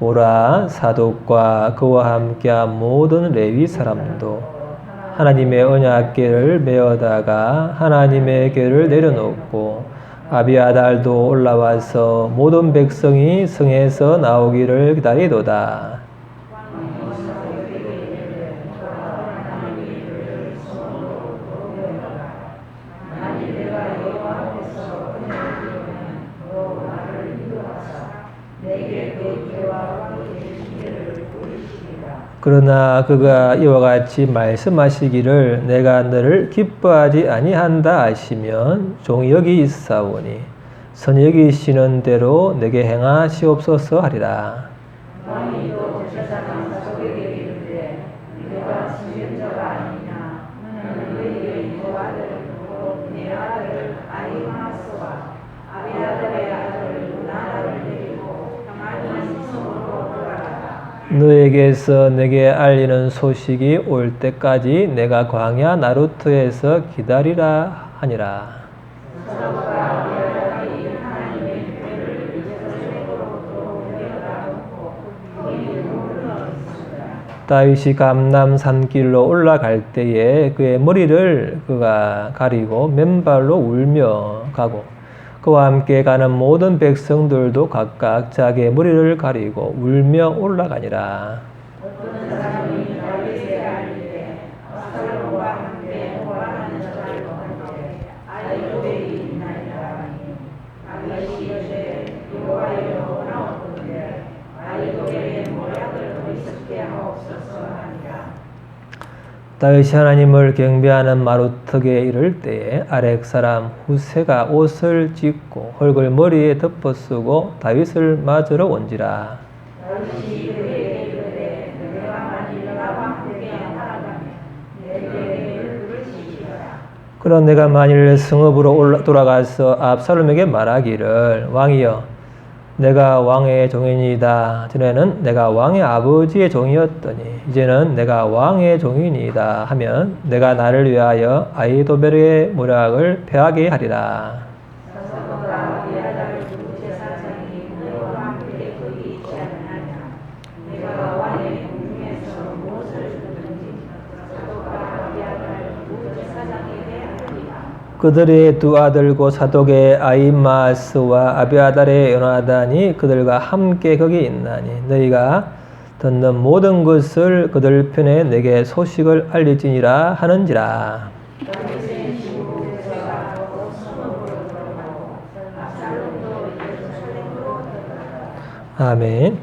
보라, 사독과 그와 함께한 모든 레위 사람도 하나님의 언약궤를 메어다가 하나님의 궤를 내려놓고 아비아달도 올라와서 모든 백성이 성에서 나오기를 기다리도다. 그러나 그가 이와 같이 말씀하시기를 내가 너를 기뻐하지 아니한다 하시면 종이 여기 있사오니 선히 여기시는 대로 내게 행하시옵소서 하리라. 너에게서 내게 알리는 소식이 올 때까지 내가 광야 나루트에서 기다리라 하니라. 다윗이 감람 산길로 올라갈 때에 그의 머리를 그가 가리고 맨발로 울며 가고 그와 함께 가는 모든 백성들도 각각 자기의 머리를 가리고 울며 올라가니라. 다윗이 하나님을 경배하는 마루턱에 이를 때에 아렉 사람 후세가 옷을 찢고 흙을 머리에 덮어쓰고 다윗을 맞으러 온지라. 그러나 내가 만일 성읍으로 돌아가서 압살롬에게 말하기를 왕이여 내가 왕의 종이니이다. 전에는 내가 왕의 아버지의 종이었더니 이제는 내가 왕의 종이니이다 하면 내가 나를 위하여 아히도벨의 모략을 패하게 하리라. 그들의 두 아들 곧 사독의 아히마스와 아비아달의 요나단이 그들과 함께 거기 있나니 너희가 듣는 모든 것을 그들 편에 내게 소식을 알리지니라 하는지라. 아멘.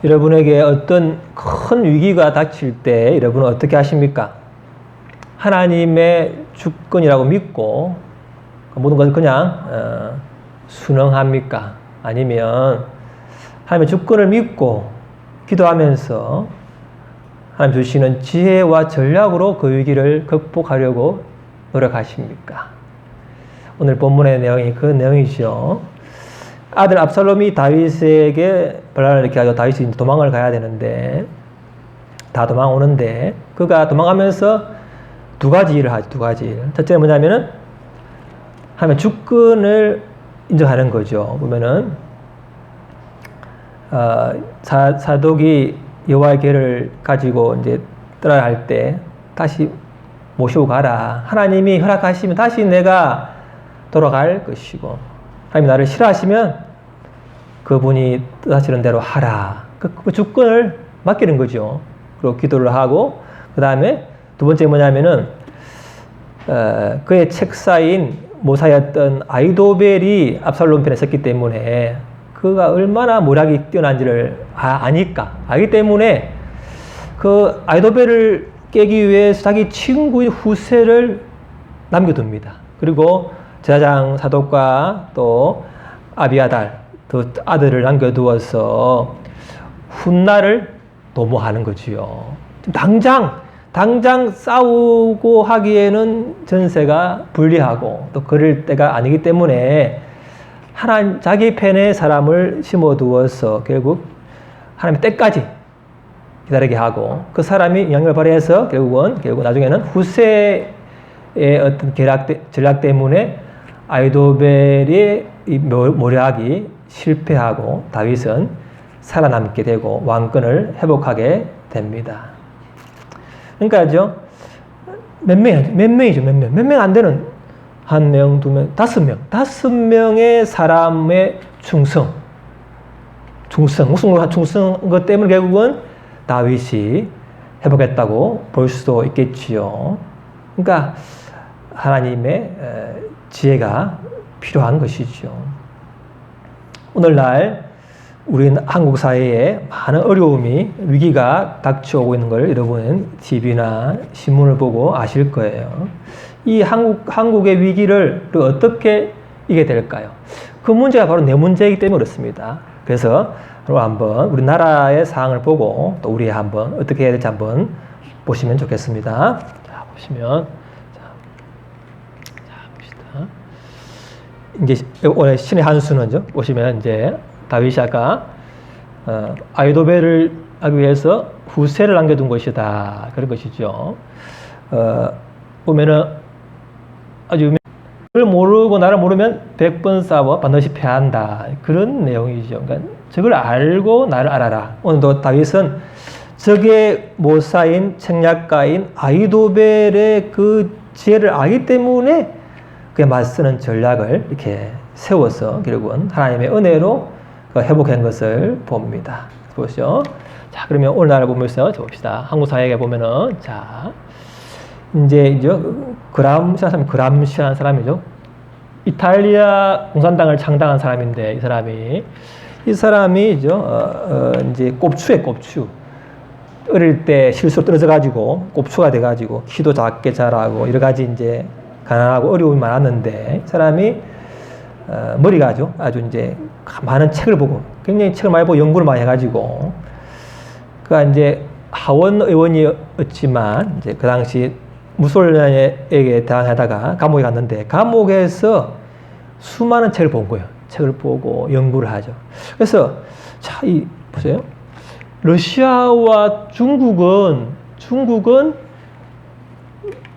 여러분에게 어떤 큰 위기가 닥칠 때 여러분은 어떻게 하십니까? 하나님의 주권이라고 믿고 모든 것을 그냥 순응합니까? 아니면 하나님의 주권을 믿고 기도하면서 하나님 주시는 지혜와 전략으로 그 위기를 극복하려고 노력하십니까? 오늘 본문의 내용이 그 내용이죠. 아들 압살롬이 다윗에게 반란을 일으켜서 다윗이 도망을 가야 되는데 다 도망오는데 그가 도망가면서 두 가지 일을 하죠. 두 가지 일. 첫째는 뭐냐면은 하나님의 주권을 인정하는 거죠. 보면은 사독이 여호와의 궤를 가지고 이제 떠나야 할 때 다시 모시고 가라. 하나님이 허락하시면 다시 내가 돌아갈 것이고 하나님이 나를 싫어하시면 그분이 뜻하시는 대로 하라. 그 주권을 맡기는 거죠. 그리고 기도를 하고 그 다음에 두 번째 뭐냐면은 그의 책사인 모사였던 아히도벨이 압살롬 편에 섰기 때문에 그가 얼마나 모략이 뛰어난지를 아니까 알기 때문에 그 아히도벨을 깨기 위해서 자기 친구의 후세를 남겨둡니다. 그리고 제사장 사독과 또 아비아달 두 아들을 남겨두어서 훗날을 도모하는 거지요. 당장 싸우고 하기에는 전세가 불리하고 또 그럴 때가 아니기 때문에 하나님 자기 편에 사람을 심어두어서 결국 하나님의 때까지 기다리게 하고 그 사람이 영향을 발휘해서 결국 나중에는 후세의 어떤 전략 때문에 아히도벨의 모략이 실패하고 다윗은 살아남게 되고 왕권을 회복하게 됩니다. 그러니까죠. 몇 명이죠. 몇 명 안 되는 한 명, 두 명, 다섯 명의 사람의 충성, 목숨을 충성한 것 때문에 결국은 다윗이 회복했다고 볼 수도 있겠지요. 그러니까 하나님의 지혜가 필요한 것이죠. 오늘날 우리 한국 사회에 많은 어려움이, 위기가 닥쳐오고 있는 걸 여러분은 TV나 신문을 보고 아실 거예요. 이 한국의 위기를 어떻게 이겨야 될까요? 그 문제가 바로 내 문제이기 때문에 그렇습니다. 그래서 한번 우리나라의 상황을 보고 또 우리 한번 어떻게 해야 될지 한번 보시면 좋겠습니다. 자, 보시면 봅시다. 이제 오늘 신의 한 수는요. 보시면 이제 다윗이 아까 아히도벨을 하기 위해서 후세를 남겨둔 것이다. 그런 것이죠. 보면은 아주 그걸 모르고 나를 모르면 100번 싸워 반드시 패한다. 그런 내용이죠. 그러니까 저걸 알고 나를 알아라. 오늘도 다윗은 적의 모사인 책략가인 아히도벨의 그 지혜를 알기 때문에 그에 맞서는 전략을 이렇게 세워서 결국은 하나님의 은혜로 회복한 것을 봅니다. 보시죠. 자, 그러면 오늘날 보면서 봅시다. 한국 사회에 보면은 자, 이제 그람시라는 사람이죠. 이탈리아 공산당을 창당한 사람인데 이 사람이 이제 꼽추. 어릴 때 실수로 떨어져 가지고 꼽추가 돼 가지고 키도 작게 자라고 여러 가지 이제 가난하고 어려움이 많았는데 이 사람이 머리가 아주 이제 많은 책을 보고 굉장히 책을 많이 보고 연구를 많이 해가지고 그가 이제 하원 의원이었지만 이제 그 당시 무솔리니에게 대항하다가 감옥에 갔는데 감옥에서 수많은 책을 본 거예요. 책을 보고 연구를 하죠. 그래서 자, 보세요. 러시아와 중국은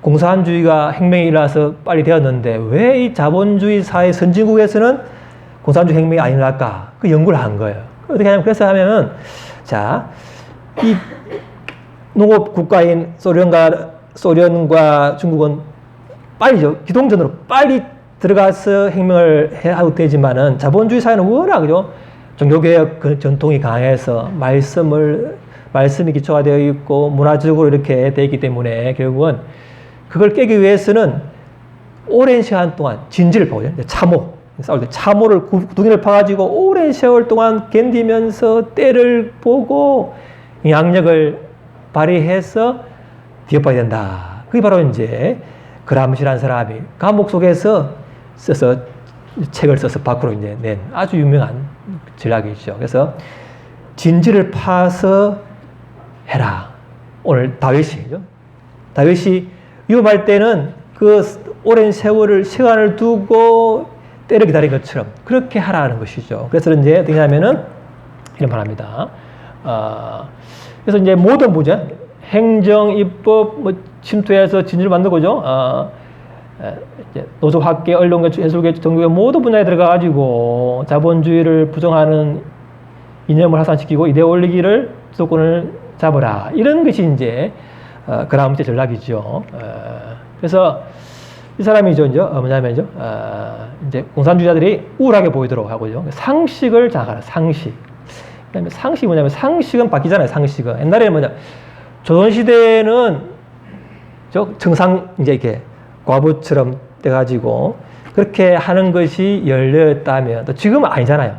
공산주의가 혁명이 일어나서 빨리 되었는데 왜 이 자본주의 사회 선진국에서는 공산주의 혁명이 안 일어날까? 그 연구를 한 거예요. 어떻게 하냐면 그래서 하면은 자, 이 농업 국가인 소련과 중국은 빨리죠. 기동전으로 빨리 들어가서 혁명을 해야 되지만은 자본주의 사회는 워낙 그죠? 종교개혁 그 전통이 강해서 말씀이 기초가 되어 있고 문화적으로 이렇게 되어 있기 때문에 결국은 그걸 깨기 위해서는 오랜 시간 동안 진지를 보죠. 참호. 싸울 때 참호를 구덩이를 파가지고 오랜 세월 동안 견디면서 때를 보고 양력을 발휘해서 뒤엎어야 된다. 그게 바로 이제 그람시라는 사람이 감옥 속에서 책을 써서 밖으로 이제 낸 아주 유명한 전략이죠. 그래서 진지를 파서 해라. 오늘 다윗이 위험할 때는 그 오랜 시간을 두고 때를 기다린 것처럼 그렇게 하라는 것이죠. 그래서 이제 어떻게 하면은 이런 말 합니다. 그래서 이제 모든 부자, 행정, 입법, 침투해서 진주를 만들고죠. 노조, 학계, 언론계, 예술계, 종교계 모든 분야에 들어가가지고 자본주의를 부정하는 이념을 확산시키고 이데올로기를 주도권을 잡으라. 이런 것이 이제 그람시의 전략이죠. 그래서 이 사람이죠, 뭐냐면요, 이제 공산주의자들이 우울하게 보이도록 하고요. 상식을 장악하라, 상식. 그다음에 상식이 뭐냐면 상식은 바뀌잖아요, 상식은. 옛날에는 조선시대에는 정상, 이제 이렇게 과부처럼 돼가지고 그렇게 하는 것이 열렸다면 또 지금은 아니잖아요.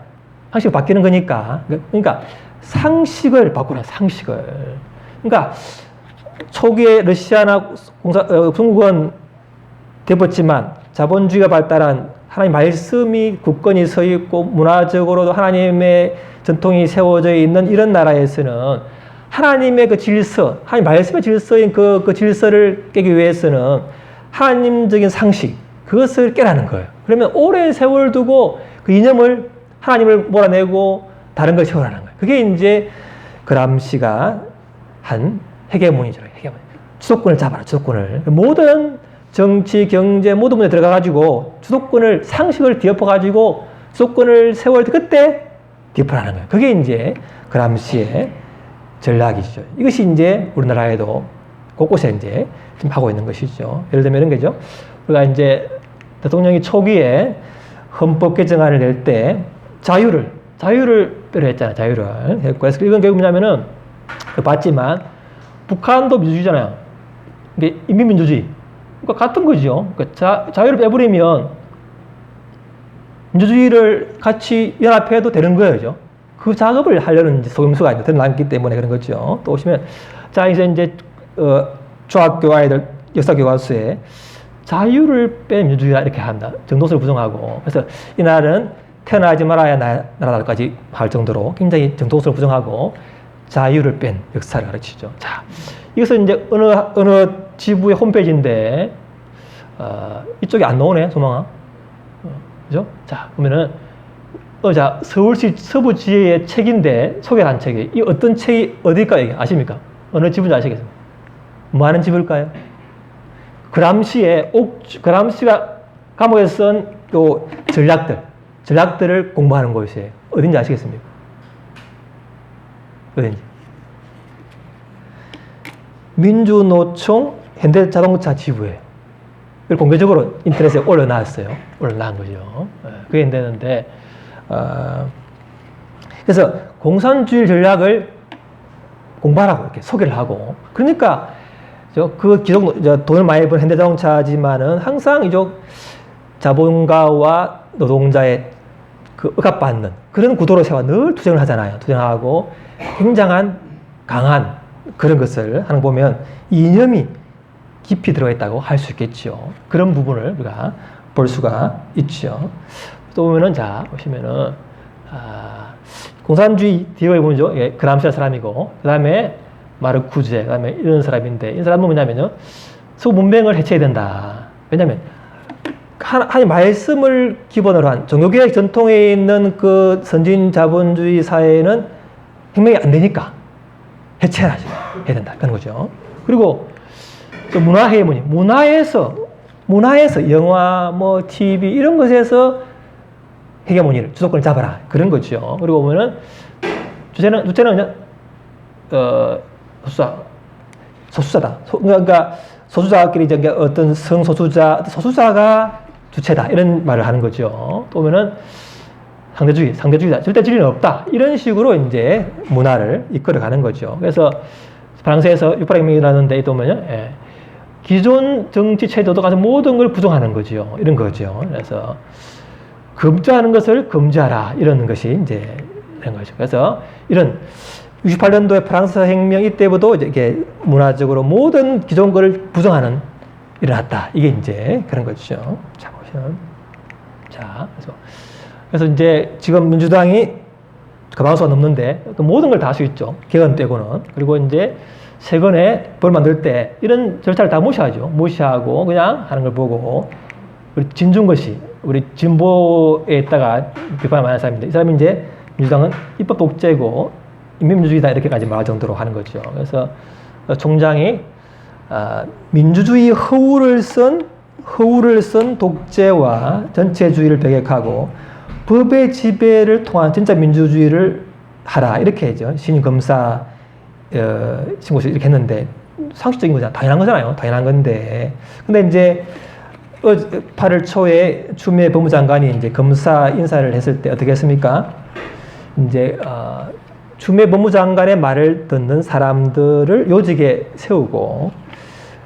상식이 바뀌는 거니까. 그러니까 상식을 바꾸라, 상식을. 그러니까 초기에 러시아나 중국은 되었지만 자본주의가 발달한 하나님 말씀이 굳건히 서 있고 문화적으로도 하나님의 전통이 세워져 있는 이런 나라에서는 하나님의 그 질서, 하나님 말씀의 질서인 그 질서를 깨기 위해서는 하나님적인 상식, 그것을 깨라는 거예요. 그러면 오랜 세월 두고 그 이념을 하나님을 몰아내고 다른 걸 세우라는 거예요. 그게 이제 그람시가 한 헤게모니죠. 헤게모니. 주도권을 잡아라, 주도권을. 모든 정치, 경제 모든 분야에 들어가가지고 주도권을, 상식을 뒤엎어가지고 주도권을 세울 때 그때 뒷판하는 거예요. 그게 이제 그람시의 전략이죠. 이것이 이제 우리나라에도 곳곳에 이제 지금 하고 있는 것이죠. 예를 들면 이런 거죠. 우리가 이제 대통령이 초기에 헌법 개정안을 낼 때 자유를 빼려했잖아요. 자유를. 그래서 이건 결국 뭐냐면은 봤지만 북한도 민주주의잖아요. 이게 인민민주주의. 그러니까 같은 거죠. 그러니까 자유를 빼버리면 민주주의를 같이 연합해도 되는 거예요. 그 작업을 하려는 이제 속임수가 이제 드러났기 때문에 그런 거죠. 또 오시면 자 이제 중학교 아이들 역사 교과서에 자유를 뺀 민주주의라 이렇게 한다. 정도수를 부정하고. 그래서 이날은 태어나지 말아야 나라까지 할 정도로 굉장히 정도수를 부정하고 자유를 뺀 역사를 가르치죠. 자, 이것은 이제 어느 지부의 홈페이지인데 이쪽이 안 나오네, 소망아. 그죠? 자, 그러면은 자 서울시 서부지회의 책인데 소개한 책이 이 어떤 책이 어딜까요? 아십니까? 어느 지부인지 아시겠습니까? 뭐 하는 지부일까요? 그람시가 감옥에 쓴 요 전략들을 공부하는 곳이에요. 어딘지 아시겠습니까? 어딘지. 민주노총 현대자동차 지부예요. 이걸 공개적으로 인터넷에 올려놨어요. 올려놓은 거죠. 그게 되는데, 그래서 공산주의 전략을 공부하라고 이렇게 소개를 하고, 그러니까 그 돈을 많이 번 현대자동차지만은 항상 이쪽 자본가와 노동자의 그 억압받는 그런 구도로 세워 늘 투쟁을 하잖아요. 투쟁하고 굉장한 강한 그런 것을 하는 거 보면 이념이 깊이 들어가 있다고 할 수 있겠죠. 그런 부분을 우리가 볼 수가 있죠. 또 보면은 자 보시면은 공산주의 뒤에 보면요, 예, 그람시아 사람이고 그 다음에 마르쿠제, 그 다음에 이런 사람인데 이 사람은 뭐냐면요, 소문맹을 해체해야 된다. 왜냐하면 하나님 말씀을 기본으로 한 종교개혁 전통에 있는 그 선진 자본주의 사회는 혁명이 안 되니까 해체해야 된다. 그런 거죠. 그리고 또 문화해문이 문화에서 영화, 뭐 TV 이런 것에서 헤게모니를 주도권을 잡아라. 그런 거죠. 그리고 보면은 둘째는 소수자다. 그러니까 소수자끼리 이제 어떤 소수자가 주체다. 이런 말을 하는 거죠. 또 보면은 상대주의다. 절대 진리는 없다. 이런 식으로 이제 문화를 이끌어가는 거죠. 그래서 프랑스에서 6.8혁명이라는 데 보면요, 예, 기존 정치 체제도 가서 모든 걸 부정하는 거죠. 이런 거죠. 그래서 금지하는 것을 금지하라. 이런 것이 이제 이런 거죠. 그래서 이런 68년도에 프랑스 혁명 이때부터 이게 문화적으로 모든 기존 거를 부정하는 일어났다. 이게 이제 그런 거죠. 자, 보시면. 자, 그래서 이제 지금 민주당이 가방수가 넘는데 모든 걸 다 할 수 있죠. 개헌 떼고는. 그리고 이제 세건에 법 만들 때 이런 절차를 다 무시하죠. 무시하고 그냥 하는 걸 보고 우리 진중것이 우리 진보에 있다가 비판을 많이 하는 사람인데 이 사람이 이제 민주당은 입법 독재고 인민민주주의다 이렇게까지 말할 정도로 하는 거죠. 그래서 총장이 민주주의 허울을 쓴 독재와 전체주의를 배격하고 법의 지배를 통한 진짜 민주주의를 하라 이렇게 했죠. 신임 검사 신고서 이렇게 했는데 상식적인 거잖아요. 당연한 거잖아요. 당연한 건데. 근데 이제 8월 초에 추미애 법무장관이 이제 검사 인사를 했을 때 어떻게 했습니까? 이제 추미애 법무장관의 말을 듣는 사람들을 요직에 세우고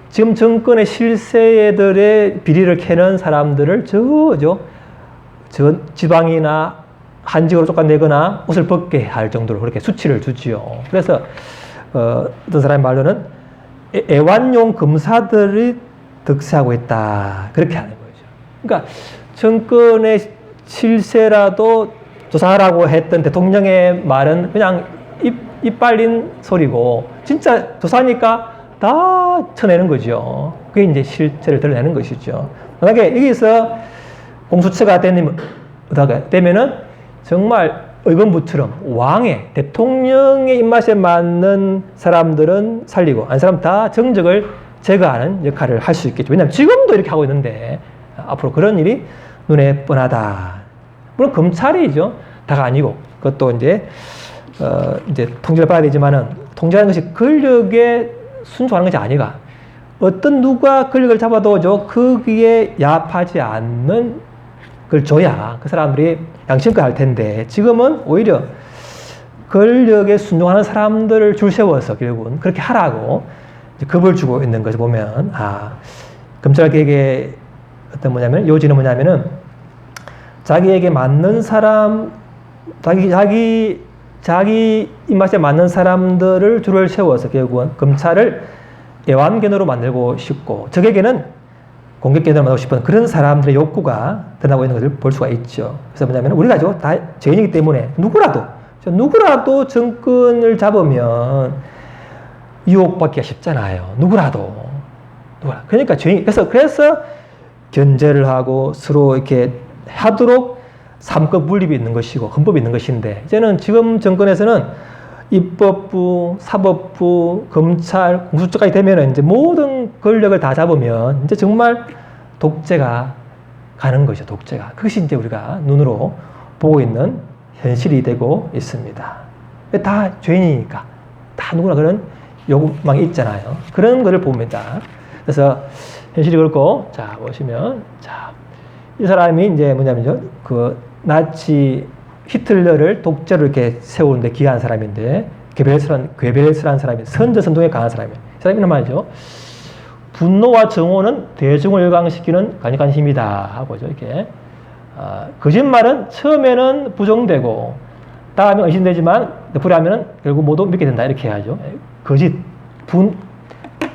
지금 정권의 실세들의 비리를 캐는 사람들을 저 지방이나 한직으로 쫓아내거나 옷을 벗게 할 정도로 그렇게 수치를 주지요. 그래서 어떤 사람의 말로는 애완용 검사들이 득세하고 있다. 그렇게 하는 거죠. 그러니까 정권의 실세라도 조사하라고 했던 대통령의 말은 그냥 입 빨린 소리고 진짜 조사하니까 다 쳐내는 거죠. 그게 이제 실체를 드러내는 것이죠. 만약에 여기서 공수처가 되면은 정말 의원부처럼 왕의 대통령의 입맛에 맞는 사람들은 살리고 안 사람 다 정적을 제거하는 역할을 할 수 있겠죠. 왜냐하면 지금도 이렇게 하고 있는데 앞으로 그런 일이 눈에 뻔하다. 물론 검찰이죠. 다가 아니고 그것도 이제 통제를 받아야 되지만은 통제하는 것이 권력에 순종하는 것이 아니가. 어떤 누가 권력을 잡아도 거기에 야합하지 않는 걸 줘야 그 사람들이 양심껏 할 텐데 지금은 오히려 권력에 순종하는 사람들을 줄 세워서 결국은 그렇게 하라고 겁을 주고 있는 것을 보면 검찰 개혁의 어떤 요지는 뭐냐면은 자기에게 맞는 사람 자기 입맛에 맞는 사람들을 줄을 세워서 결국은 검찰을 애완견으로 만들고 싶고 적에게는 공격견으로 만들고 싶은 그런 사람들의 욕구가 드러나고 있는 것을 볼 수가 있죠. 그래서 뭐냐면 우리가 다 죄인이기 때문에 누구라도 정권을 잡으면 유혹받기가 쉽잖아요. 누구라도. 그러니까 그래서 견제를 하고 서로 이렇게 하도록 삼급 분립이 있는 것이고 헌법이 있는 것인데 이제는 지금 정권에서는 입법부, 사법부, 검찰, 공수처까지 되면 이제 모든 권력을 다 잡으면 이제 정말 독재가 가는 거죠. 독재가. 그것이 이제 우리가 눈으로 보고 있는 현실이 되고 있습니다. 다 죄인이니까 다 누구나 그런 욕망이 있잖아요. 그런 거를 봅니다. 그래서 현실이 그렇고 보시면 이 사람이 이제 뭐냐면요. 그 나치 히틀러를 독재로 이렇게 세우는데 기여한 사람인데 괴벨스라는 사람이 선전선동에 강한 사람이에요. 이 사람이 말이죠. 분노와 정오는 대중을 열광시키는 강력한 힘이다 하고죠. 이렇게 거짓말은 처음에는 부정되고 다음에 의심되지만 되풀이하면 결국 모두 믿게 된다 이렇게 해야죠. 거짓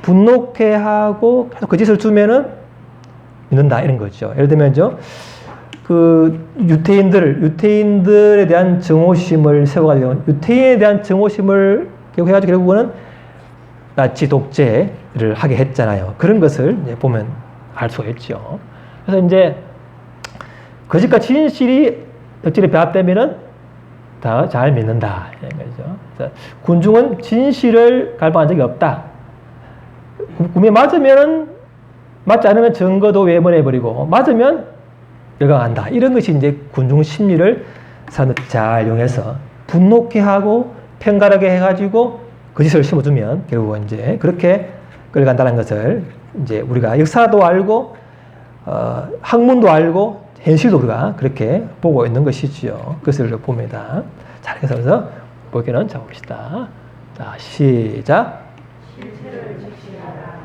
분노케 하고 계속 거짓을 주면은 믿는다 이런 거죠. 예를 들면요. 그 유태인들에 대한 정오심을 세워가지고 유태인에 대한 정오심을 해가지고 결국은 나치 독재를 하게 했잖아요. 그런 것을 이제 보면 알 수가 있죠. 그래서 이제 거짓과 진실이 적절히 배합되면은 다 잘 믿는다 이런 거죠. 군중은 진실을 갈망한 적이 없다. 꿈에 맞지 않으면 증거도 외면해버리고 맞으면 열광한다. 이런 것이 이제 군중 심리를 사람들이 잘 이용해서 분노케 하고 편가르게 해가지고 거짓을 심어주면 결국은 이제 그렇게 끌어간다는 것을 이제 우리가 역사도 알고 학문도 알고 현실도 우리가 그렇게 보고 있는 것이지요. 그것을 봅니다. 자, 그래서 보기는 봅시다. 자, 시작. 실체를 직시하라.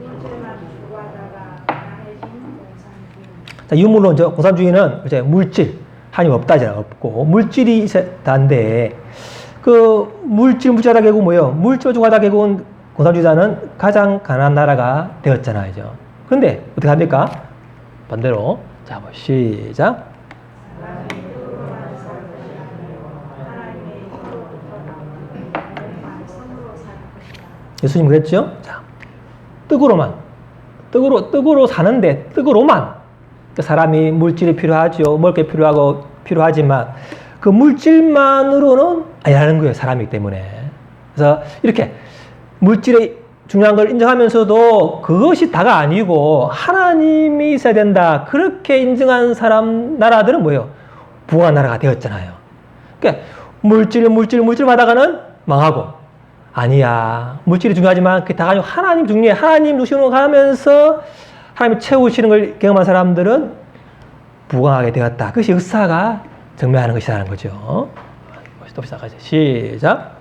문제만 추구하다가 가난해진 공산주의. 자, 유물론 공산주의는 이제 물질 한이 없다잖아. 없고 물질이 있다는데 그 물질하다 결국 뭐예요? 물질 추구하다 결국은 공산주의자는 가장 가난한 나라가 되었잖아요. 그런데 어떻게 합니까? 반대로 자, 시작. 예수님 그랬죠? 자, 떡으로 사는데 떡으로만 사람이 물질이 필요하죠. 먹을 게 필요하지만 그 물질만으로는 아니라는 거예요. 사람이기 때문에. 그래서 이렇게 물질의 중요한 걸 인정하면서도 그것이 다가 아니고 하나님이 있어야 된다. 그렇게 인정한 나라들은 뭐예요? 부강한 나라가 되었잖아요. 그러니까 물질 하다가는 망하고 아니야. 물질이 중요하지만 그게 다가 아니고 하나님 중요해. 하나님 주시는 거 가면서 하나님이 채우시는 걸 경험한 사람들은 부강하게 되었다. 그것이 역사가 증명하는 것이라는 거죠. 또 시작하죠. 시작.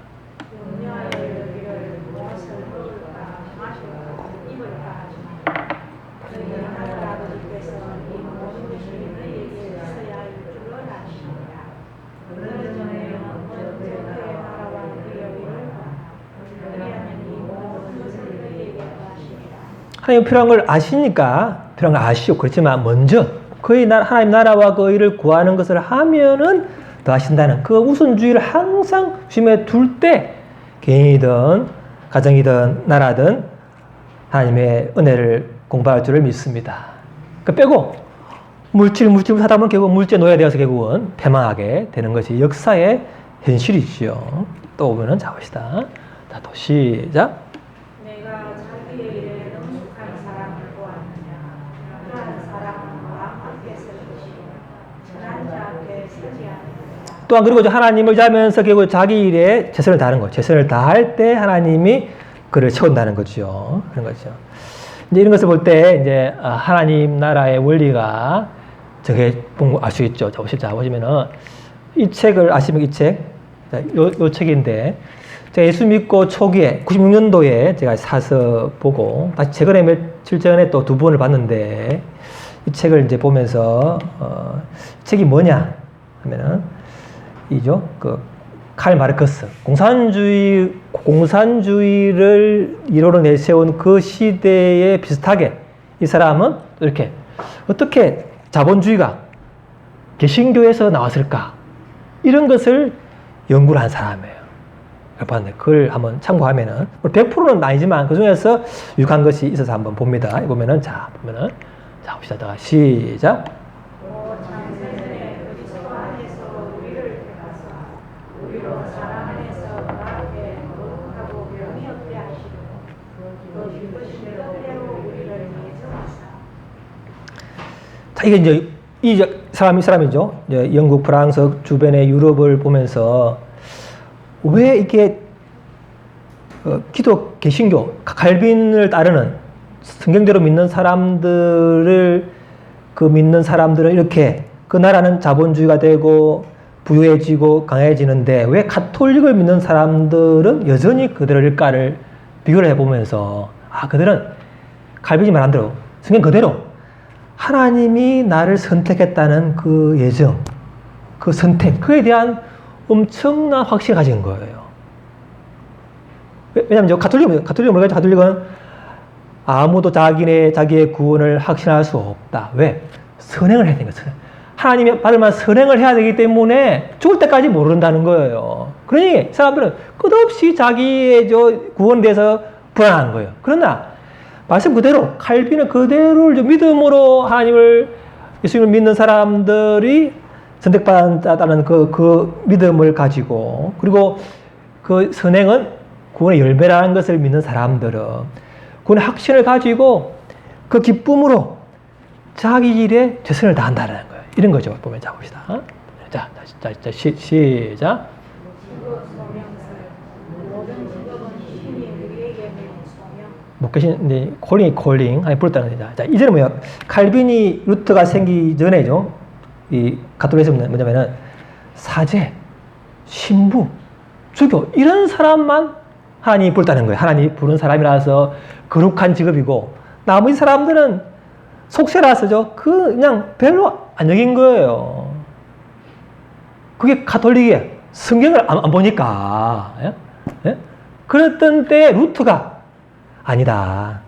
하나님 필요한 걸 아시니까 필요한 걸 아시오. 그렇지만 먼저 하나님 나라와 그 의를 구하는 것을 하면은 더 하신다는 그 우선주의를 항상 주심에 둘 때 개인이든 가정이든 나라든 하나님의 은혜를 공부할 줄을 믿습니다. 그 빼고 물질 하다 보면 결국 물질에 놓여야 되어서 결국은 패망하게 되는 것이 역사의 현실이지요. 또 보면은 봅시다. 자, 또 시작. 내가 자기의 일에 능숙한 사람을 보았느냐. 그러한 사람은 왕 앞에 설 것이요 천한 자 앞에 서지 않으리라. 또한 그리고 하나님을 자면서 결국 자기 일에 최선을 다하는 거죠. 최선을 다할 때 하나님이 그를 채운다는 거죠. 그런 거죠. 이제 이런 것을 볼 때 이제 하나님 나라의 원리가 저게 알 수 있죠. 자, 보시면은 이 책을 아시면 이 책, 요 책인데 제가 예수 믿고 초기에 96년도에 제가 사서 보고 다시 최근에 며칠 전에 또 두 번을 봤는데 이 책을 이제 보면서 책이 뭐냐 하면은 이죠. 칼 마르크스 공산주의를 이론으로 내세운 그 시대에 비슷하게 이 사람은 이렇게 어떻게 자본주의가 개신교에서 나왔을까 이런 것을 연구를 한 사람이에요. 그걸 한번 참고하면은 100%는 아니지만 그 중에서 유익한 것이 있어서 한번 봅니다. 보면은 자 봅시다. 시작. 자, 이게 이제 이 사람이죠. 이제 영국, 프랑스 주변의 유럽을 보면서 왜 이렇게 기독 개신교 칼빈을 따르는 성경대로 믿는 사람들을 믿는 사람들은 이렇게 그 나라는 자본주의가 되고 부유해지고 강해지는데 왜 가톨릭을 믿는 사람들은 여전히 그대로일까를 비교를 해보면서 그들은 칼빈이 말한 대로 성경 그대로 하나님이 나를 선택했다는 그 예정, 그 선택, 그에 대한 엄청난 확신을 가진 거예요. 왜냐하면 가톨릭은 뭐겠죠? 가톨릭은 아무도 자기의 구원을 확신할 수 없다. 왜? 선행을 해야 되는 거예요. 하나님이 받을 만한 선행을 해야 되기 때문에 죽을 때까지 모른다는 거예요. 그러니 사람들은 끝없이 자기의 구원에 대해서 불안한 거예요. 그러나 말씀 그대로 칼빈은 그대로를 믿음으로 하나님을 예수님을 믿는 사람들이 선택받았다는 그 믿음을 가지고 그리고 그 선행은 구원의 열매라는 것을 믿는 사람들은 구원의 확신을 가지고 그 기쁨으로 자기 일에 최선을 다한다는 거예요. 이런 거죠. 보면 자 봅시다. 자 시작. 목회신 콜링 아니 부르다는 거죠. 자 이제는 뭐야? 칼빈이 루터가 생기기 전에죠. 이 가톨릭에서는 뭐냐면은 사제, 신부, 주교 이런 사람만 하나님이 부르다는 거예요. 하나님이 부른 사람이라서 거룩한 직업이고 나머지 사람들은 속세라서죠. 그냥 별로 안 여긴 거예요. 그게 가톨릭이에요. 성경을 안 보니까. 예? 그랬던 때 루터가 아니다.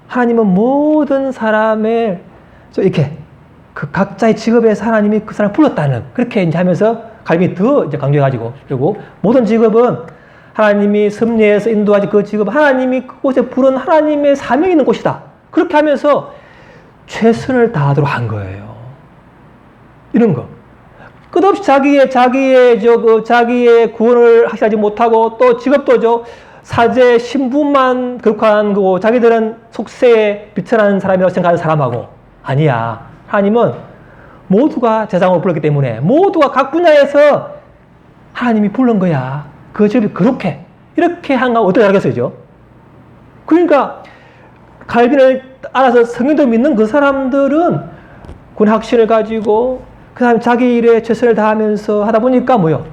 하나님은 모든 사람의 이렇게 그 각자의 직업에서 하나님이 그 사람을 불렀다는 그렇게 이제 하면서 칼빈이 더 이제 강조해가지고 그리고 모든 직업은 하나님이 섭리해서 인도하지 그 직업 하나님이 그곳에 부른 하나님의 사명이 있는 곳이다. 그렇게 하면서 최선을 다하도록 한 거예요. 이런 거. 끝없이 자기의 구원을 확실하지 못하고 또 직업도죠. 사제, 신부만 거룩한 거고 자기들은 속세에 비천한 사람이라고 생각하는 사람하고 아니야. 하나님은 모두가 제사장으로 불렀기 때문에 모두가 각 분야에서 하나님이 부른 거야. 그 직업이 그렇게 이렇게 한 거 어떻게 알겠어요? 그러니까 칼빈을 알아서 성경도 믿는 그 사람들은 그 확신을 가지고 그 다음에 자기 일에 최선을 다하면서 하다 보니까 뭐요?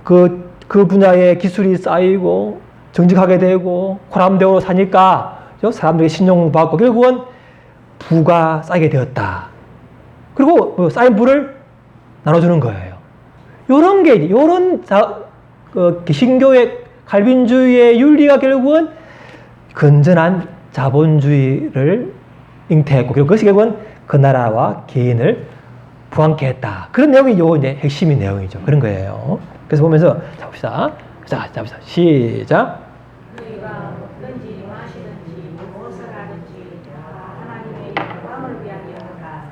그 분야의 기술이 쌓이고 정직하게 되고 호람대오로 사니까 사람들에게 신용받고 결국은 부가 쌓이게 되었다. 그리고 쌓인 부를 나눠주는 거예요. 요런 개신교의 칼빈주의의 윤리가 결국은 건전한 자본주의를 잉태했고 그것이 결국은 그 나라와 개인을 부함케 했다. 그런 내용이 이제 핵심인 내용이죠. 그런 거예요. 그래서 보면서 자 봅시다. 자 봅시다. 시작. 너희가 먹든지 마시든지 무엇을 하든지 하나님의 영광을 위하여라.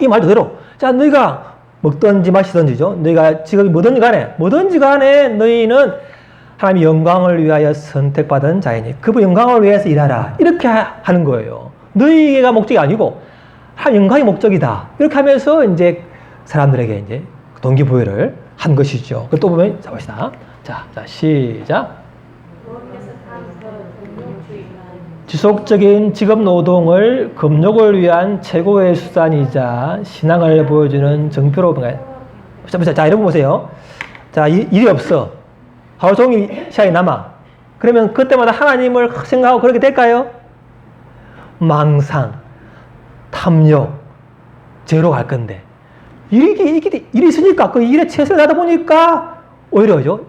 이 말 그대로. 자 너희가 먹든지 마시든지죠. 너희가 직업이 뭐든지 간에 너희는 하나님의 영광을 위하여 선택받은 자이니 그분 영광을 위해서 일하라. 이렇게 하는 거예요. 너희가 목적이 아니고 하나님 영광이 목적이다. 이렇게 하면서 이제 사람들에게 이제 동기부여를 한 것이죠. 또 보면 자 봅시다. 자 시작. 부모께서 다음서 금욕주의는 지속적인 직업 노동을 금욕을 위한 최고의 수단이자 신앙을 보여주는 정표로 자 이러고 보세요. 자 일이 없어. 하루 종일 시간이 남아. 그러면 그때마다 하나님을 생각하고 그렇게 될까요? 망상, 탐욕, 죄로 갈 건데 일이 있으니까 그 일에 최선을 다하다 보니까 오히려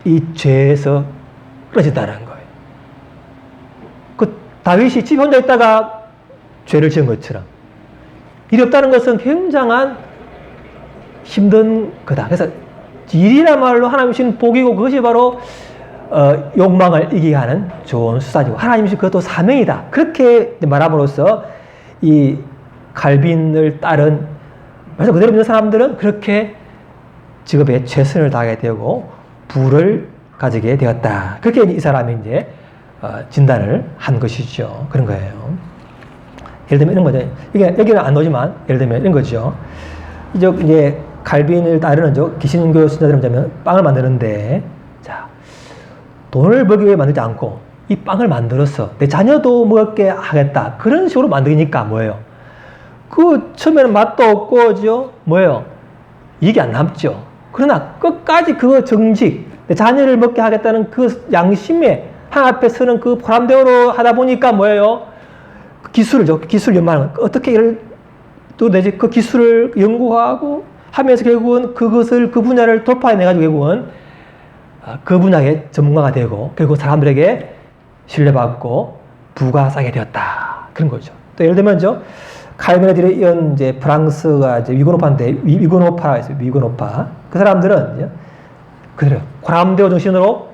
이 죄에서 떨어진다는 거예요. 그 다윗이 집 혼자 있다가 죄를 지은 것처럼 일이 없다는 것은 굉장한 힘든 거다. 그래서 일이라말로 하나님 주신 복이고 그것이 바로 욕망을 이기게 하는 좋은 수단이고 하나님 주신 그것도 사명이다. 그렇게 말함으로써 이 칼빈을 따른 말씀 그대로 믿는 사람들은 그렇게 직업에 최선을 다하게 되고 부를 가지게 되었다. 그렇게 이 사람이 이제 진단을 한 것이죠. 그런 거예요. 예를 들면 이런 거죠. 여기는 안 나오지만 예를 들면 이런 거죠. 이제 칼빈을 따르는 기신교 신자들은 빵을 만드는데 자 돈을 벌기 위해 만들지 않고 이 빵을 만들어서 내 자녀도 먹게 하겠다. 그런 식으로 만드니까 뭐예요? 그 처음에는 맛도 없고 뭐예요? 이게 안 남죠. 그러나 끝까지 그 정직, 내 자녀를 먹게 하겠다는 그 양심에 하나님 앞에 서는 그 보람대로 하다 보니까 뭐예요? 그 기술 연구하는 어떻게 이를 또 내지 그 기술을 연구하고 하면서 결국은 그것을 그 분야를 돌파해내가지고 결국은 그 분야의 전문가가 되고 결국 사람들에게 신뢰받고 부가 쌓게 되었다. 그런 거죠. 또 예를 들면 칼빈에 이은 이제 프랑스가 이제 위그노파인데 위그노파가 있어요. 위그노파. 그 사람들은 이제 그대로 고람대오 정신으로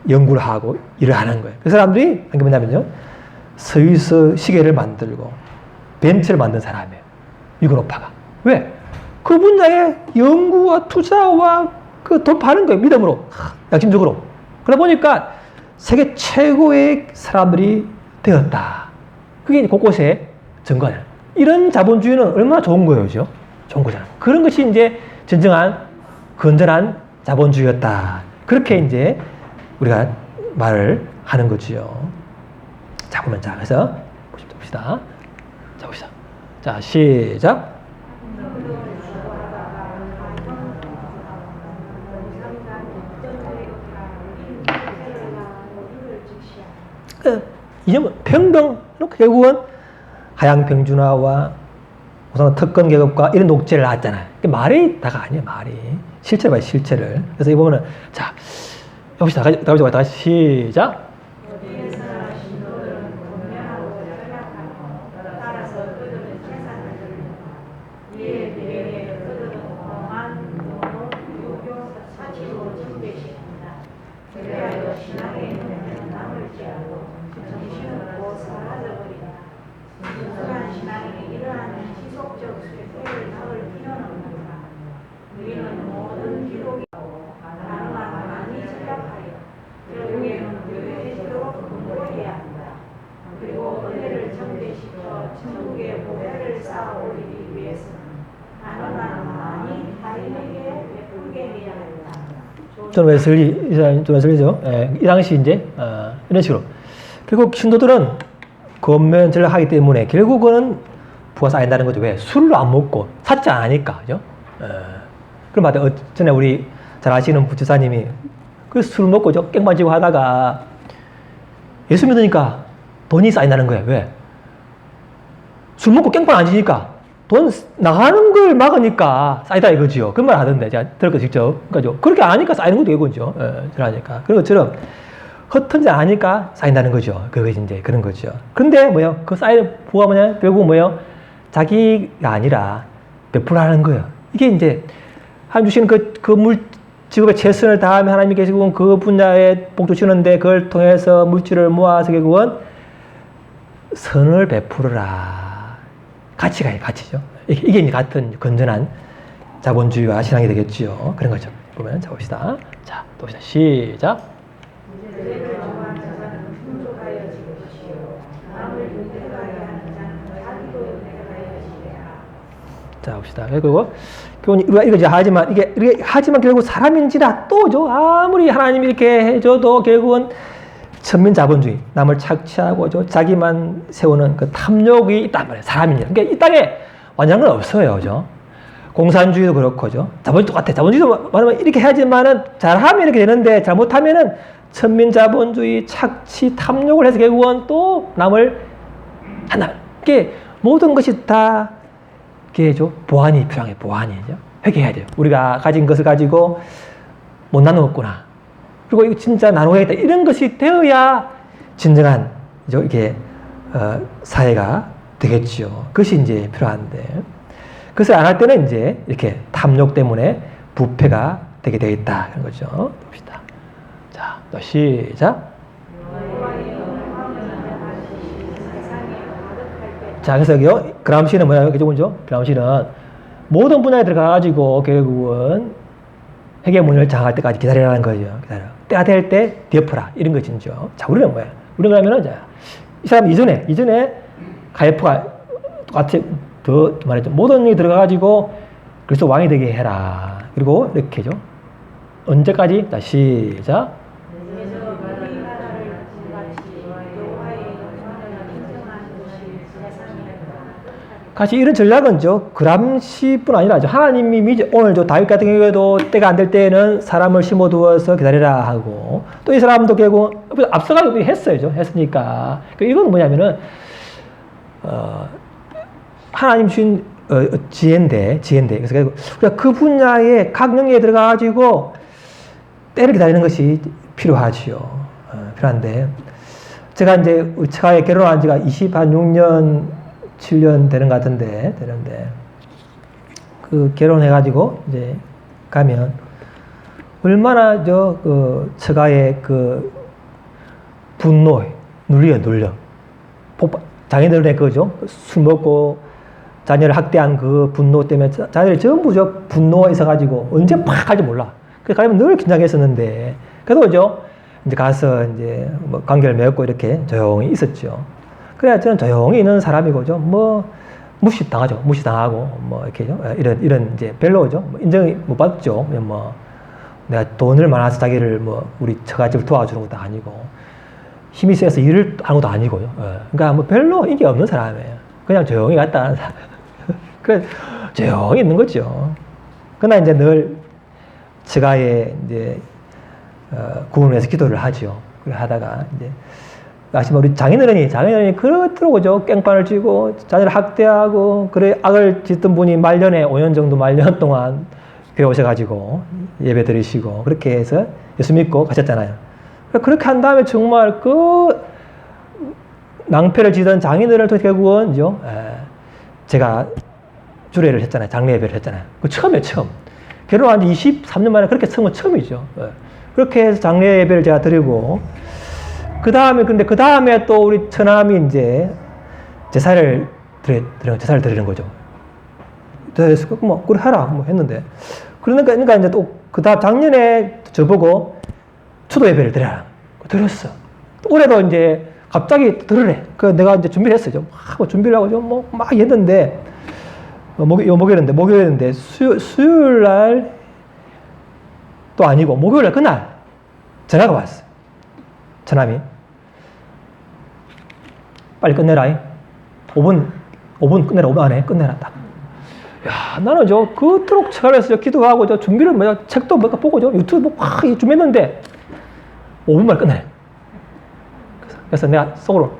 연구를 하고 일을 하는 거예요. 그 사람들이 한 게 뭐냐면요. 스위스 시계를 만들고 벤츠를 만든 사람이에요. 위그노파가. 왜? 그 분야에 연구와 투자와 그 돌파하는 거예요. 믿음으로. 양심적으로. 그러다 보니까 세계 최고의 사람들이 되었다. 그게 곳곳에 증거예요. 이런 자본주의는 얼마나 좋은 거예요. 그죠? 좋은 거잖아요. 그런 것이 이제 진정한 건전한 자본주의였다. 그렇게 이제 우리가 말을 하는 거지요. 자, 보면 그래서 봅시다. 자, 봅시다. 자, 시작. 이념은 평등, 결국은 하향평준화와 우선 특권 계급과 이런 녹제를 낳았잖아요. 말이 다가 아니에요, 말이. 실체를 봐요, 실체를. 그래서 이 보면은, 자, 봅시다. 다시 시작. 어디에서나 신도들은 공명하고 연약하고 따라서 그들은 재산을 드립니다. 이에 대해 그들은 공한 돈을 유교 사치로 증대시킵니다. 그래야 신앙에 있는 남을지라도 정신은 곧 사라져버리다. 순수한 신앙이 이러한 지속적 쇠퇴를 막을 필요는 없다. 우리는 모든 기록이 가능한 많이 전략하여 결국에는 교회의 기록을 공부해야 한다. 그리고 은혜를 증대시켜 천국의 보배를 쌓아 올리기 위해서는 가능한 많이 타인에게 베풀게 해야 한다. 존 웨슬리죠. 이 당시 이제 이런 식으로 결국 신도들은 권면 전략하기 때문에 결국은 부가 쌓인다는 거죠. 왜? 술로 안 먹고 사지 않으니까, 그죠? 그럼 맞아. 전에 우리 잘 아시는 부처사님이 그 술 먹고 깽판지고 하다가 예수 믿으니까 돈이 쌓인다는 거예요. 왜? 술 먹고 깽판 안 지니까 돈 나가는 걸 막으니까 쌓이다 이거지요. 그런 말 하던데 제가 들었거 직접. 그러니까 그렇게 안 하니까 쌓이는 것도 이거죠. 그러니까 그런 것처럼 흩어지지 않으니까 쌓인다는 거죠. 그것이 이제 그런 거죠. 근데 뭐요? 그 쌓이는 부가 뭐냐? 결국 뭐요? 자기가 아니라 베풀하는 거예요. 이게 이제 하나님 주시는 직업에 최선을 다하면 하나님이 결국은 그 분야에 복 주시는데 그걸 통해서 물질을 모아서 결국은 선을 베풀어라. 가치가 가치죠. 이게 이제 같은 건전한 자본주의와 신앙이 되겠죠. 그런 거죠. 보면 자 봅시다. 자, 또 봅시다. 시작. 죄를 정한 자는 풍족하여 지으시오. 남을 윤택하게 하는 자는 자기도 윤택하여 지으라. 자, 봅시다. 그리고 우리가 이거 이제 하지만 이게 하지만 결국 사람인지라 또죠. 아무리 하나님이 이렇게 해줘도 결국은 천민자본주의, 남을 착취하고 자기만 세우는 그 탐욕이 있단 말이에요. 사람이냐. 그러니까 이 땅에 완전한 건 없어요, 그죠? 공산주의도 그렇고죠. 자본주의 똑같아. 자본주의도 말하면 이렇게 해야지만은 잘하면 이렇게 되는데 잘못하면은 천민자본주의, 착취, 탐욕을 해서 결국은 또 남을 한다. 이게 모든 것이 다 이게죠. 보완이 필요해. 보완이죠. 회개해야 돼요. 우리가 가진 것을 가지고 못 나누었구나. 그리고 이거 진짜 나눠야겠다. 이런 것이 되어야 진정한 이게 사회가 되겠죠. 그것이 이제 필요한데 그것을 안 할 때는 이제 이렇게 탐욕 때문에 부패가 되게 되어 있다. 그런 거죠. 봅시다. 자, 또 시작. 자, 그래서 여기요. 그람시는 뭐냐면, 그죠? 그람시는 모든 분야에 들어가가지고 결국은 회개 문을 장할 때까지 기다리라는 거죠. 기다려. 때가 될 때 덮어라. 이런 것이죠. 자, 우리는 뭐야? 우리는 그러면은, 자, 이 사람 이전에 가야프가 똑같이 더 말했죠. 모든 일이 들어가가지고 그래서 왕이 되게 해라. 그리고 이렇게죠. 언제까지? 자, 시작. 같이 이런 전략은 그람시뿐 아니라 하나님이 오늘도 다윗 같은 경우에도 때가 안 될 때에는 사람을 심어두어서 기다리라 하고 또 이 사람도 결국 앞서가기도 했어요. 했으니까. 이건 뭐냐면은 하나님 주신 지혜인데 그래서 우리가 그 분야에 각 영역에 들어가가지고 때를 기다리는 것이 필요하지요. 필요한데 제가 이제 우리 처가에 결혼한 지가 26년 7년 되는 것 같은데, 그 결혼해가지고, 이제, 가면, 얼마나 처가의 분노, 눌려. 자기들의 술 먹고 자녀를 학대한 그 분노 때문에 자녀들이 전부 분노가 있어가지고 언제 팍 할지 몰라. 그래서 가면 늘 긴장했었는데, 그래도 이제 가서 이제 뭐 관계를 맺고 이렇게 조용히 있었죠. 그래야 저는 조용히 있는 사람이고죠. 무시당하고, 이렇게죠. 이런, 이제, 별로죠. 인정이 못 받죠. 내가 돈을 많아서 자기를 우리 처가집을 도와주는 것도 아니고, 힘이 세서 일을 하는 것도 아니고요. 그러니까 별로 인기 없는 사람이에요. 그냥 조용히 갔다 하는 사람. 그래, 조용히 있는 거죠. 그러나 이제 늘 처가에 이제, 구원을 위해서 기도를 하죠. 그래 하다가, 이제, 아시면 우리 장인어른이 그렇더라고요. 깽판을 쥐고 자녀를 학대하고 그래 악을 짓던 분이 말년에 5년 정도 말년 동안 배우셔가지고 예배 드리시고 그렇게 해서 예수 믿고 가셨잖아요. 그렇게 한 다음에 정말 그 낭패를 지던 장인어른을 통해 결국은 제가 주례를 했잖아요. 장례 예배를 했잖아요. 그 처음이에요. 처음. 결혼한 지 23년 만에 그렇게 처음이죠. 그렇게 해서 장례 예배를 제가 드리고 그 다음에 또 우리 처남이 이제 제사를 드리는 거죠. 그래서 그래 하라 했는데 그러니까 이제 또 그다음 작년에 저보고 추도 예배를 드려라. 드렸어. 올해도 이제 갑자기 들으래. 내가 이제 준비를 했어요. 준비를 하고 막 했는데 목요일인데 수요일 날 또 아니고 목요일 날 그날 전화가 왔어. 처남이 빨리 끝내라. 5분 끝내라. 5분 안에 끝내라. 딱. 야, 나는 그토록 처가에서 기도하고 준비를 책도 몇 개 보고 유튜브 막 준비했는데 5분 만에 끝내. 그래서 내가 속으로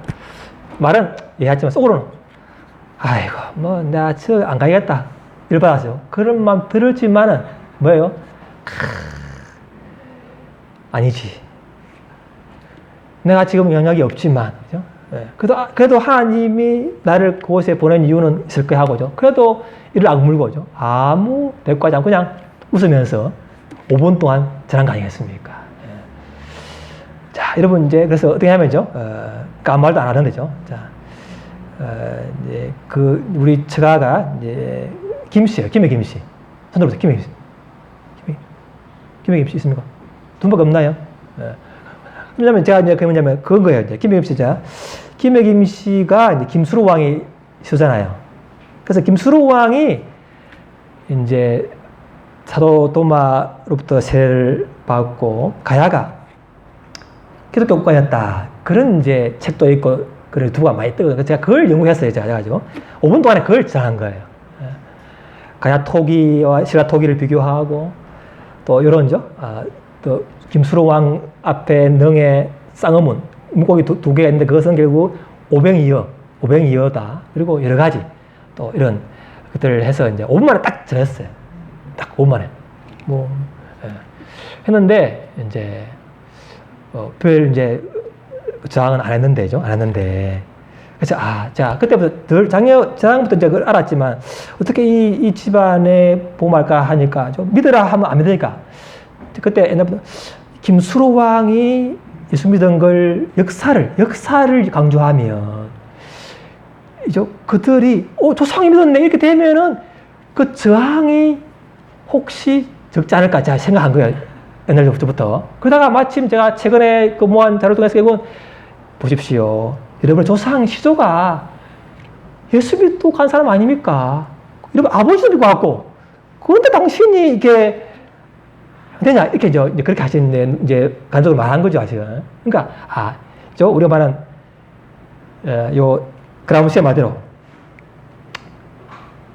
말은 얘기했지만 속으로는 아이고 내가 안 가야겠다. 일 받았어요. 그런 마음 들었지만은 뭐예요? 아니지. 내가 지금 영향이 없지만, 그죠? 그래도 하나님이 나를 그곳에 보낸 이유는 있을 거야 하고죠. 그래도 이를 악물고죠. 아무 대꾸하지 않고 그냥 웃으면서 5분 동안 전한 거 아니겠습니까? 자, 여러분 이제 그래서 어떻게 하면죠? 아무 말도 안 하는데죠. 자, 이제 우리 처가가 이제 김씨예요. 김해 김씨. 손 들어보세요. 김해 김씨 있습니까? 돈밖에 없나요? 왜냐면 제가 이제 그건 거예요. 이제 김해 김씨자. 김해 김씨가 이제 김수로 왕이 있었잖아요. 그래서 김수로 왕이 이제 사도 도마로부터 세례를 받고 가야가 기독교 국가였다. 그런 이제 책도 있고 그런 두가 많이 뜨거든요. 제가 그걸 연구했어요. 제가 가지고 5분 동안에 그걸 주장한 거예요. 가야 토기와 신라 토기를 비교하고 또 이런죠. 또 김수로 왕 앞에 능의 쌍어문 물고기 두 개가 있는데 그것은 결국 오병이어다. 그리고 여러 가지 또 이런 것들을 해서 이제 5분 만에 딱 전했어요. 딱 5분 만에 했는데 이제 별 이제 저항은 안 했는데죠. 안 했는데 그래서 자 그때부터 저항부터 이제 그걸 알았지만 어떻게 이 집안에 보호할까 하니까 좀 믿으라 하면 안 믿으니까 그때 옛날부터 김수로 왕이 예수 믿은 걸 역사를 강조하면 이제 그들이 조상이 믿었네 이렇게 되면은 그 저항이 혹시 적지 않을까 제가 생각한 거예요. 옛날부터. 그러다가 마침 제가 최근에 그 모한 자료 통해서 결국은 보십시오. 여러분 조상 시조가 예수 믿고 간 사람 아닙니까? 여러분 아버지도 믿고 갔고 그런데 당신이 이게 되냐 이렇게 이제 그렇게 하시는데 이제 간접으로 말한 거죠 사실은. 그러니까 우리가 말한 요 그라무시의 말대로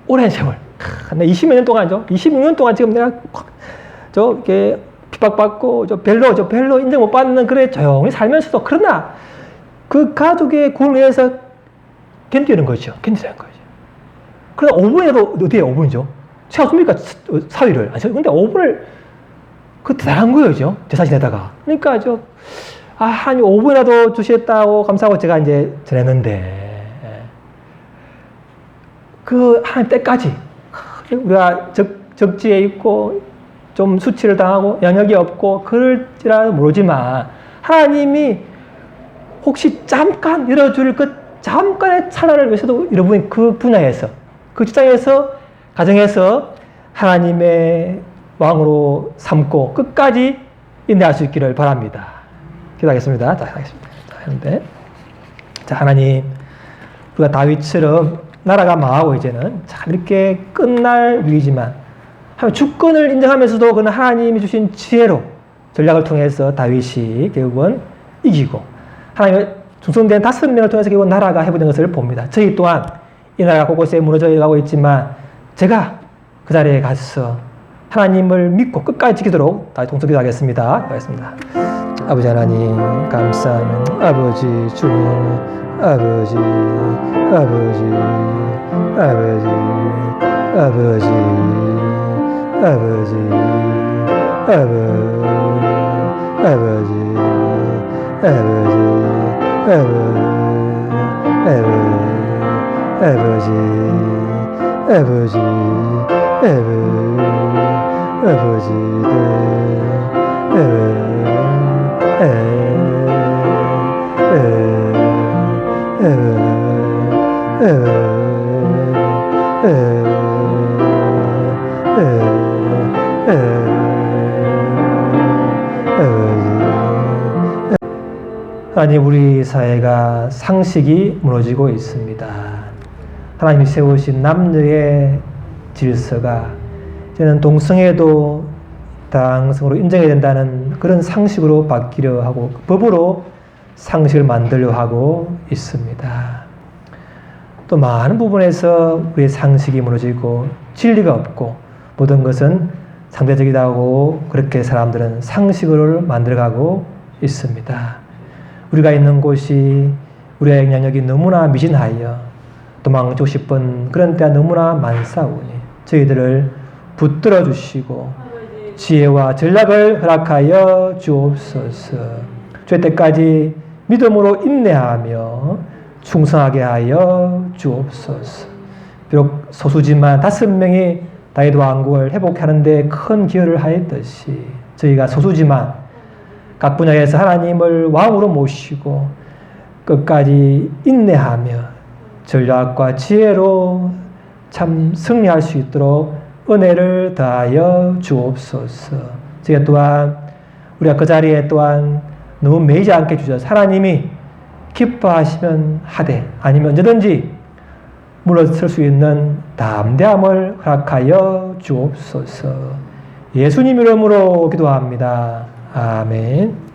오랜 세월, 20몇 년 동안죠. 26년 동안 지금 내가 이렇게 핍박받고 별로 인정 못 받는 그래 조용히 살면서도 그러나 그 가족의 구원을 위해서 견디는 거죠. 견디는 거죠. 그러나 5분에도 어디에 5분이죠? 채웠습니까? 사위를. 근데 5분을 그 대단한 거예요. 제 자신에다가. 그러니까 한 5분이라도 주시겠다고 감사하고 제가 이제 전했는데 그 하나님 때까지 우리가 적지에 있고 좀 수치를 당하고 영역이 없고 그럴지라도 모르지만 하나님이 혹시 잠깐 열어줄 그 잠깐의 찰나를 위해서도 여러분이 그 분야에서 그 직장에서 가정에서 하나님의 왕으로 삼고 끝까지 인내할 수 있기를 바랍니다. 기도하겠습니다. 자, 하겠습니다. 자, 하나님, 우리가 다윗처럼 나라가 망하고 이제는 참 이렇게 끝날 위기지만 주권을 인정하면서도 그는 하나님이 주신 지혜로 전략을 통해서 다윗이 결국은 이기고 하나님의 중성된 5명을 통해서 결국 나라가 회복된 것을 봅니다. 저희 또한 이 나라가 곳곳에 무너져 가고 있지만 제가 그 자리에 가서 하나님을 믿고 끝까지 지키도록 다시 동서기도 하겠습니다. 하겠습니다. 아버지 하나님 감사합니다. 아버지 주님 아버지 아버지 아버지 아버지 아버지 아버지 하나님, 우리 사회가 상식이 무너지고 있습니다. 하나님이 세우신 남녀의 질서가 이제는 동성애도 당성으로 인정해야 된다는 그런 상식으로 바뀌려 하고 법으로 상식을 만들려 하고 있습니다. 또 많은 부분에서 우리의 상식이 무너지고 진리가 없고 모든 것은 상대적이다고 그렇게 사람들은 상식으로 만들어가고 있습니다. 우리가 있는 곳이 우리의 영향력이 너무나 미진하여 도망치고 싶은 그런 때가 너무나 많사오니 저희들을 붙들어 주시고 지혜와 전략을 허락하여 주옵소서. 죄 때까지 믿음으로 인내하며 충성하게 하여 주옵소서. 비록 소수지만 5명이 다윗 왕국을 회복하는 데 큰 기여를 하였듯이 저희가 소수지만 각 분야에서 하나님을 왕으로 모시고 끝까지 인내하며 전략과 지혜로 참 승리할 수 있도록 은혜를 더하여 주옵소서. 저희가 또한 우리가 그 자리에 또한 너무 매이지 않게 주셔서 하나님이 기뻐하시면 하되 아니면 언제든지 물러설 수 있는 담대함을 허락하여 주옵소서. 예수님 이름으로 기도합니다. 아멘.